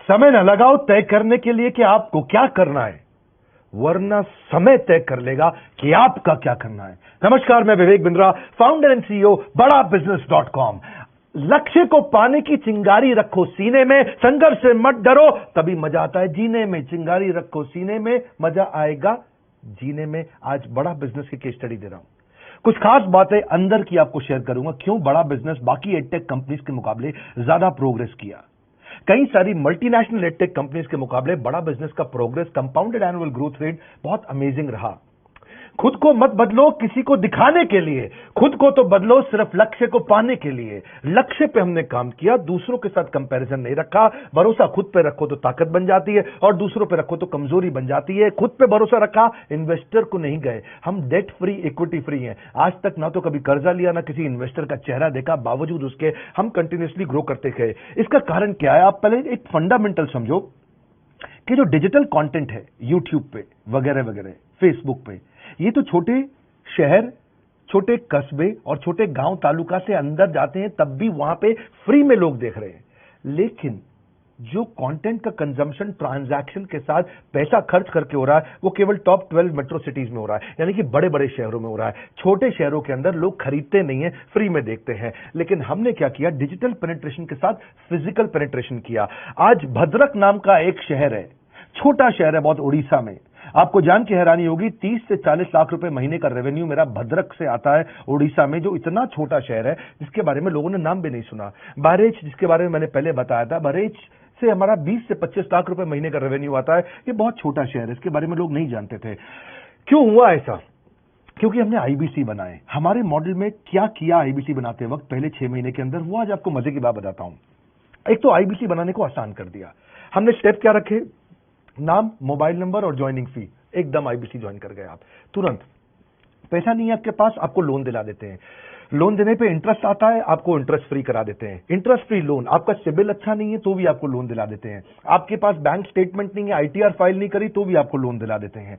समय न लगाओ तय करने के लिए कि आपको क्या करना है, वरना समय तय कर लेगा कि आपका क्या करना है। नमस्कार, मैं Vivek Bindra, founder and CEO बड़ा बिजनेस.com। लक्ष्य को पाने की चिंगारी रखो सीने में, संघर्ष से मत डरो, तभी मजा आता है जीने में। चिंगारी रखो सीने में, मजा आएगा जीने में। आज बड़ा बिजनेस की केस स्टडी दे रहा हूं, कुछ खास बातें अंदर की आपको शेयर करूंगा, क्यों बड़ा बिजनेस बाकी एडटेक कंपनीज के मुकाबले ज्यादा प्रोग्रेस किया। कई सारी मल्टीनेशनल एडटेक कंपनीज के मुकाबले बड़ा बिजनेस का progress, compounded annual growth rate बहुत अमेजिंग रहा। खुद को मत बदलो किसी को दिखाने के लिए, खुद को तो बदलो सिर्फ लक्ष्य को पाने के लिए। लक्ष्य पे हमने काम किया, दूसरों के साथ कंपैरिजन नहीं रखा। भरोसा खुद पे रखो तो ताकत बन जाती है, और दूसरों पे रखो तो कमजोरी बन जाती है। खुद पे भरोसा रखा, इन्वेस्टर को नहीं गए। हम डेट फ्री, इक्विटी फ्री हैं। आज तक ना तो कभी कर्जा लिया, ना किसी इन्वेस्टर का चेहरा देखा, बावजूद उसके हम कंटिन्यूसली ग्रो करते गए। इसका कारण क्या है? आप पहले एक फंडामेंटल समझो कि जो डिजिटल कंटेंट है यूट्यूब पे वगैरह वगैरह, फेसबुक पे, ये तो छोटे शहर, छोटे कस्बे और छोटे गांव तालुका से अंदर जाते हैं, तब भी वहां पे फ्री में लोग देख रहे हैं। लेकिन जो कंटेंट का कंजम्पशन ट्रांजैक्शन के साथ पैसा खर्च करके हो रहा है, वो केवल टॉप 12 मेट्रो सिटीज में हो रहा है, यानी कि बड़े बड़े शहरों में हो रहा है। छोटे शहरों के अंदर लोग खरीदते नहीं है, फ्री में देखते हैं। लेकिन हमने क्या किया? डिजिटल पेनिट्रेशन के साथ फिजिकल पेनिट्रेशन किया। आज भद्रक नाम का एक शहर है, छोटा शहर है बहुत, उड़ीसा में। आपको जान के हैरानी होगी, 30 से 40 लाख रुपए महीने का रेवेन्यू मेरा भद्रक से आता है, उड़ीसा में, जो इतना छोटा शहर है जिसके बारे में लोगों ने नाम भी नहीं सुना। बहरेच, जिसके बारे में मैंने पहले बताया था, बहरेच से हमारा 20 से 25 लाख रुपए महीने का रेवेन्यू आता है। ये बहुत छोटा शहर है, इसके बारे में लोग नहीं जानते थे। क्यों हुआ ऐसा? क्योंकि हमने आईबीसी बनाए। हमारे मॉडल में क्या किया आईबीसी बनाते वक्त पहले 6 महीने के अंदर, वो आज आपको मजे की बात बताता हूं। एक तो आईबीसी बनाने को आसान कर दिया हमने। स्टेप क्या रखे? नाम, मोबाइल नंबर और ज्वाइनिंग फी, एकदम आईबीसी ज्वाइन कर गए आप तुरंत। पैसा नहीं है आपके पास, आपको लोन दिला देते हैं। लोन देने पे इंटरेस्ट आता है, आपको इंटरेस्ट फ्री करा देते हैं। Interest free loan. आपका सिबिल अच्छा नहीं है तो भी आपको लोन दिला देते हैं। आपके पास बैंक स्टेटमेंट नहीं है, आईटीआर फाइल नहीं करी तो भी आपको लोन दिला देते हैं।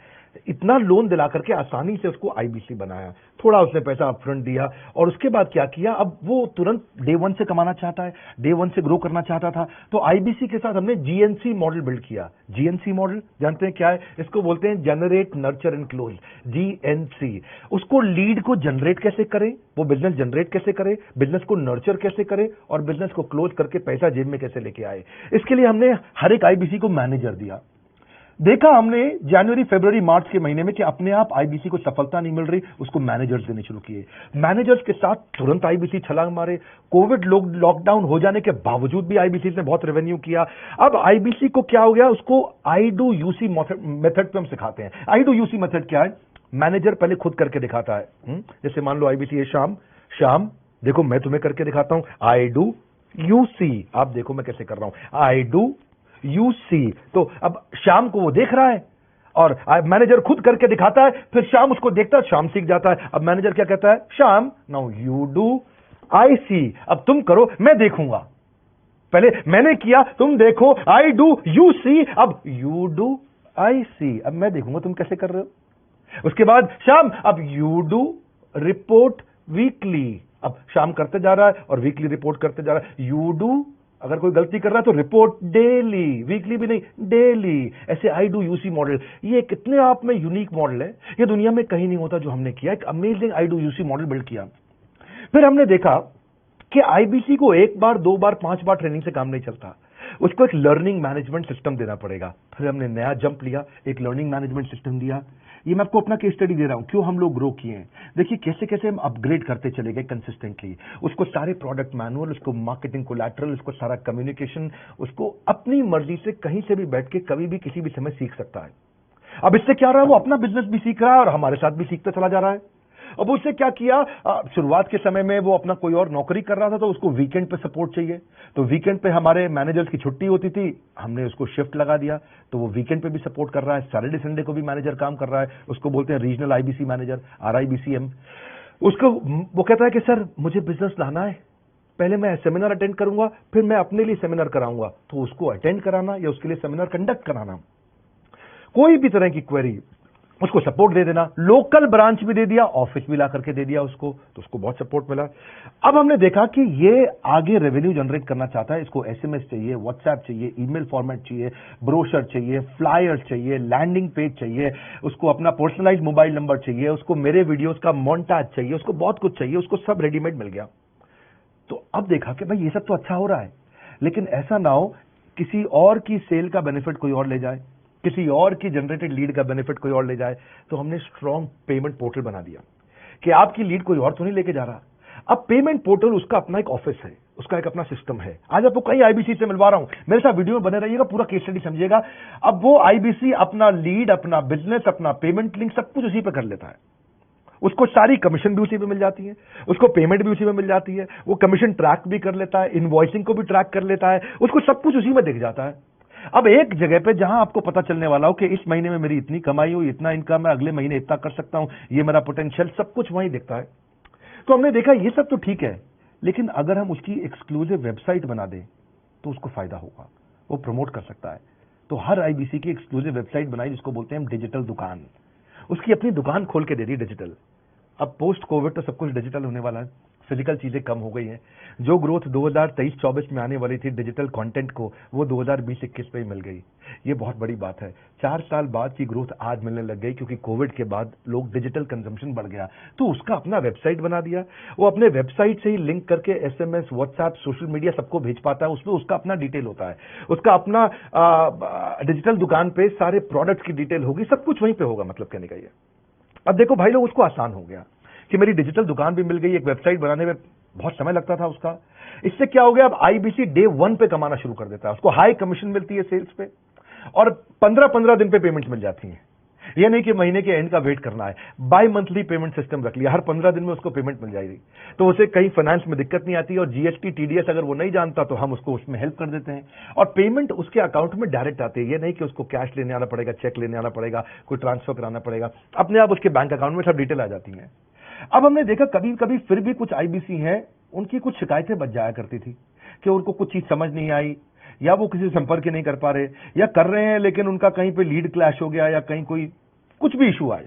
इतना लोन दिला करके आसानी से उसको आईबीसी बनाया। थोड़ा उसने पैसा अपफ्रंट दिया, और उसके बाद क्या किया? अब वो तुरंत डे 1 से कमाना चाहता है, डे 1 से ग्रो करना चाहता था, तो आईबीसी के साथ हमने जीएनसी मॉडल बिल्ड किया। जीएनसी मॉडल जानते हैं क्या है? इसको बोलते हैं generate, nurture and close, GNC. उसको लीड को जनरेट कैसे करें, वो बिजनेस जनरेट कैसे करे, बिजनेस को नर्चर कैसे करे, और बिजनेस को क्लोज करके पैसा जेब में कैसे लेके आए। इसके लिए हमने हर एक आईबीसी को मैनेजर दिया। देखा हमने जनवरी, फरवरी, मार्च के महीने में कि अपने आप आईबीसी को सफलता नहीं मिल रही, उसको मैनेजर्स देने शुरू किए। मैनेजर्स के साथ तुरंत आईबीसी छलांग मारे। कोविड लॉकडाउन हो जाने के बावजूद भी आईबीसी ने बहुत रेवेन्यू किया। अब आईबीसी को क्या हो गया? उसको आई डू यूसी मेथड पे हम सिखाते हैं। आई डू यूसी मेथड क्या है? मैनेजर पहले खुद करके दिखाता है। जैसे मान लो आईबीसी है, शाम देखो मैं तुम्हें करके दिखाता हूं, आई डू यूसी, आप देखो मैं कैसे कर रहा हूं, आई डू यूसी। तो अब शाम को वो देख रहा है, और मैनेजर खुद करके दिखाता है, फिर शाम उसको देखता है, शाम सीख जाता है। अब मैनेजर क्या कहता है? शाम, नाउ यू डू, आई सी, अब तुम करो, मैं देखूंगा। पहले मैंने किया, तुम देखो, आई डू, यू सी, अब यू डू, आई सी, अब मैं देखूंगा तुम कैसे कर रहे हो। उसके बाद शाम, अब यू डू रिपोर्ट वीकली, अब शाम करते जा रहा है और वीकली रिपोर्ट करते जा रहा है। यू डू, अगर कोई गलती कर रहा है तो रिपोर्ट डेली, वीकली भी नहीं, डेली। ऐसे आई डू यूसी मॉडल, ये कितने आप में यूनिक मॉडल है, ये दुनिया में कहीं नहीं होता जो हमने किया। एक amazing I do UC model build किया। फिर हमने देखा कि आईबीसी को 1 बार, 2 बार, 5 बार ट्रेनिंग से काम नहीं चलता, उसको एक लर्निंग मैनेजमेंट सिस्टम देना पड़ेगा। फिर हमने नया जंप लिया, एक लर्निंग मैनेजमेंट सिस्टम दिया। ये मैं आपको अपना केस स्टडी दे रहा हूं, क्यों हम लोग ग्रो किए हैं। देखिए कैसे कैसे हम अपग्रेड करते चले गए कंसिस्टेंटली। उसको सारे प्रोडक्ट मैनुअल, उसको मार्केटिंग कोलैटरल, उसको सारा कम्युनिकेशन, उसको अपनी मर्जी से कहीं से भी बैठ के कभी भी किसी भी समय सीख सकता है। अब इससे क्या रहा है? वो अपना बिजनेस भी सीख रहा है और हमारे साथ भी सीखता चला जा रहा है। अब उससे क्या किया? शुरुआत के समय में वो अपना कोई और नौकरी कर रहा था, तो उसको वीकेंड पे सपोर्ट चाहिए, तो वीकेंड पे हमारे मैनेजर्स की छुट्टी होती थी, हमने उसको शिफ्ट लगा दिया, तो वो वीकेंड पे भी सपोर्ट कर रहा है। सैटरडे संडे को भी मैनेजर काम कर रहा है, उसको बोलते हैं रीजनल आईबीसी मैनेजर, RIBCM। उसको वो कहता है कि सर मुझे बिजनेस लाना है, पहले मैं सेमिनार अटेंड करूंगा, फिर मैं अपने लिए सेमिनार कराऊंगा। तो उसको अटेंड कराना या उसके लिए सेमिनार कंडक्ट कराना, कोई भी तरह की क्वेरी, उसको सपोर्ट दे देना, लोकल ब्रांच भी दे दिया, ऑफिस भी ला करके दे दिया उसको, तो उसको बहुत सपोर्ट मिला। अब हमने देखा कि ये आगे रेवेन्यू जनरेट करना चाहता है, इसको एसएमएस चाहिए, व्हाट्सएप चाहिए, ईमेल फॉर्मेट चाहिए, ब्रोशर चाहिए, फ्लायर चाहिए, लैंडिंग पेज चाहिए, उसको अपना पर्सनलाइज मोबाइल नंबर चाहिए, उसको मेरे वीडियोस का मोन्टाज चाहिए, उसको बहुत कुछ चाहिए, उसको सब रेडीमेड मिल गया। तो अब देखा कि भाई ये सब तो अच्छा हो रहा है, लेकिन ऐसा ना हो किसी और की सेल का बेनिफिट कोई और ले जाए, किसी और की जनरेटेड लीड का बेनिफिट कोई और ले जाए। तो हमने स्ट्रॉन्ग पेमेंट पोर्टल बना दिया कि आपकी लीड कोई और तो नहीं लेके जा रहा। अब पेमेंट पोर्टल उसका अपना एक ऑफिस है, उसका एक अपना सिस्टम है। आज आपको कई आईबीसी से मिलवा रहा हूं, मेरे साथ वीडियो में बने रहिएगा, पूरा केस स्टडी समझिएगा। अब वो आईबीसी अपना लीड, अपना बिजनेस, अपना पेमेंट लिंक सब कुछ उसी पे कर लेता है। उसको सारी कमीशन भी उसी पे मिल जाती है, उसको पेमेंट भी उसी में मिल जाती है, वो कमीशन ट्रैक भी कर लेता है, इनवॉइसिंग को भी ट्रैक कर लेता है, उसको सब कुछ उसी में दिख जाता है। अब एक जगह पे जहां आपको पता चलने वाला हो कि इस महीने में मेरी इतनी कमाई हुई, इतना इनकम है, अगले महीने इतना कर सकता हूं, ये मेरा पोटेंशियल, सब कुछ वहीं दिखता है। तो हमने देखा ये सब तो ठीक है, लेकिन अगर हम उसकी एक्सक्लूसिव वेबसाइट बना दें तो उसको फायदा होगा, वो प्रमोट कर सकता है। तो हर आईबीसी की एक्सक्लूसिव वेबसाइट बनाई, जिसको बोलते हैं हम डिजिटल दुकान। उसकी अपनी दुकान खोल के दे दी डिजिटल। अब पोस्ट कोविड तो सब कुछ डिजिटल होने वाला है, फिजिकल चीजें कम हो गई हैं। जो ग्रोथ 2023-24 में आने वाली थी डिजिटल कंटेंट को, वो 2020-21 में ही मिल गई। ये बहुत बड़ी बात है। 4 साल बाद की ग्रोथ आज मिलने लग गई, क्योंकि कोविड के बाद लोग डिजिटल कंजम्पशन बढ़ गया। तो उसका अपना वेबसाइट बना दिया, वो अपने वेबसाइट से ही लिंक करके एसएमएस, व्हाट्सएप, सोशल मीडिया सबको भेज पाता है। उसमें उसका अपना डिटेल होता है, उसका अपना डिजिटल दुकान पे सारे प्रोडक्ट की डिटेल होगी, सब कुछ वहीं पे होगा। मतलब कहने का ये, अब देखो भाई लोग, उसको आसान हो गया कि मेरी डिजिटल दुकान भी मिल गई। एक वेबसाइट बनाने में बहुत समय लगता था उसका। इससे क्या हो गया, अब आईबीसी डे 1 पे कमाना शुरू कर देता है। उसको हाई कमीशन मिलती है सेल्स पे, और 15-15 दिन पे पेमेंट मिल जाती है। यह नहीं कि महीने के एंड का वेट करना है, बाई मंथली पेमेंट सिस्टम रख लिया, हर 15 दिन में उसको पेमेंट मिल जाएगी। तो उसे कहीं फाइनेंस में दिक्कत नहीं आती, और जीएसटी, टीडीएस अगर वो नहीं जानता तो हम उसको उसमें हेल्प कर देते हैं, और पेमेंट उसके अकाउंट में डायरेक्ट आती है। ये नहीं कि उसको कैश लेने आना पड़ेगा, चेक लेने आना पड़ेगा, कोई ट्रांसफर कराना पड़ेगा, अपने आप उसके बैंक अकाउंट में सब डिटेल आ जाती है। अब हमने देखा कभी कभी फिर भी कुछ आईबीसी हैं, उनकी कुछ शिकायतें बच जाया करती थी कि उनको कुछ चीज समझ नहीं आई, या वो किसी से संपर्क ही नहीं कर पा रहे, या कर रहे हैं लेकिन उनका कहीं पे लीड क्लैश हो गया, या कहीं कोई कुछ भी इशू आए,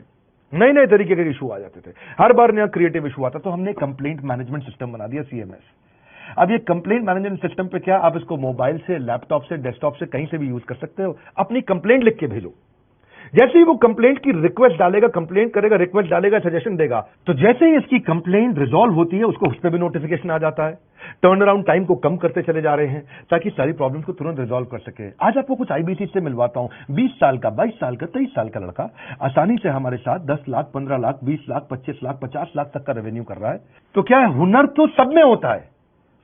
नए नए तरीके के इशू आ जाते थे, हर बार नया क्रिएटिव इशू आता। तो हमने कंप्लेंट मैनेजमेंट सिस्टम बना दिया, सीएमएस। अब ये कंप्लेंट मैनेजमेंट सिस्टम पे क्या, आप इसको मोबाइल से, लैपटॉप से, डेस्कटॉप से, कहीं से भी यूज कर सकते हो। अपनी कंप्लेंट लिख के भेजो, जैसे ही वो कंप्लेंट की रिक्वेस्ट डालेगा, कंप्लेंट करेगा, रिक्वेस्ट डालेगा, सजेशन देगा, तो जैसे ही इसकी कंप्लेंट रिजॉल्व होती है, उसको उस पर भी नोटिफिकेशन आ जाता है। टर्न अराउंड टाइम को कम करते चले जा रहे हैं, ताकि सारी प्रॉब्लम्स को तुरंत रिजॉल्व कर सके। आज आपको कुछ आईबीसी से मिलवाता हूं, 20 साल का, 22 साल का, 23 साल का लड़का आसानी से हमारे साथ 10 लाख, 15 लाख, 20 लाख, 25 लाख, 50 लाख तक का रेवेन्यू कर रहा है। तो क्या है, हुनर तो सब में होता है,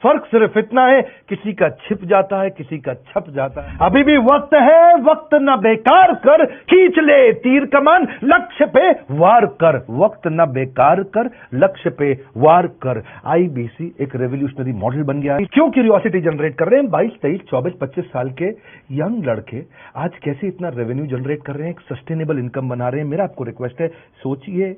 फर्क सिर्फ इतना है, किसी का छिप जाता है, किसी का छप जाता है। अभी भी वक्त है, वक्त न बेकार कर, खींच ले तीर कमान, लक्ष्य पे वार कर। वक्त न बेकार कर, लक्ष्य पे वार कर। आईबीसी एक रेवोल्यूशनरी मॉडल बन गया है। क्यों क्यूरियोसिटी जनरेट कर रहे हैं 22, 23, 24, 25 साल के यंग लड़के आज कैसे इतना रेवेन्यू जनरेट कर रहे हैं, एक सस्टेनेबल इनकम बना रहे हैं। मेरा आपको रिक्वेस्ट है, सोचिए,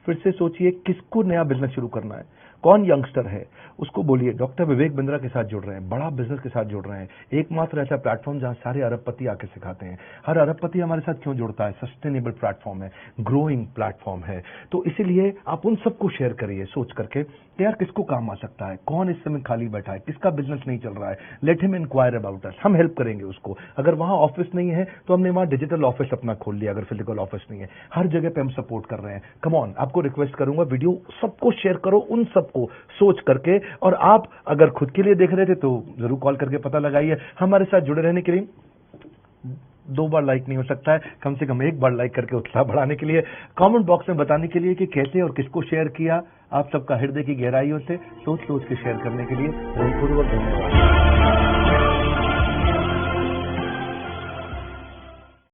फिर से सोचिए, किसको नया बिजनेस शुरू करना है, कौन यंगस्टर है, उसको बोलिए डॉक्टर विवेक बिंद्रा के साथ जुड़ रहे हैं, बड़ा बिजनेस के साथ जुड़ रहे हैं। एकमात्र ऐसा प्लेटफॉर्म जहां सारे अरबपति आके सिखाते हैं। हर अरबपति हमारे साथ क्यों जुड़ता है, सस्टेनेबल प्लेटफॉर्म है, ग्रोइंग प्लेटफॉर्म है। तो इसीलिए आप उन सबको शेयर करिए सोच करके कि यार किसको काम आ सकता है, कौन इस समय खाली बैठा है, किसका बिजनेस नहीं चल रहा है, let him inquire about us, हम हेल्प करेंगे उसको। अगर वहां ऑफिस नहीं है तो हमने वहां डिजिटल ऑफिस अपना खोल लिया, अगर फिजिकल ऑफिस नहीं है, हर जगह पे हम सपोर्ट कर रहे हैं। कम ऑन, आपको रिक्वेस्ट करूंगा, वीडियो सबको शेयर करो, उन सबको सोच करके। और आप अगर खुद के लिए देख रहे थे तो जरूर कॉल करके पता लगाइए। हमारे साथ जुड़े रहने के लिए 2 बार लाइक नहीं हो सकता है, कम से कम 1 बार लाइक करके उत्साह बढ़ाने के लिए, कमेंट बॉक्स में बताने के लिए कि कैसे और किसको शेयर किया। आप सबका हृदय की गहराइयों से सोच सोच के शेयर करने के लिए बहुत बहुत धन्यवाद।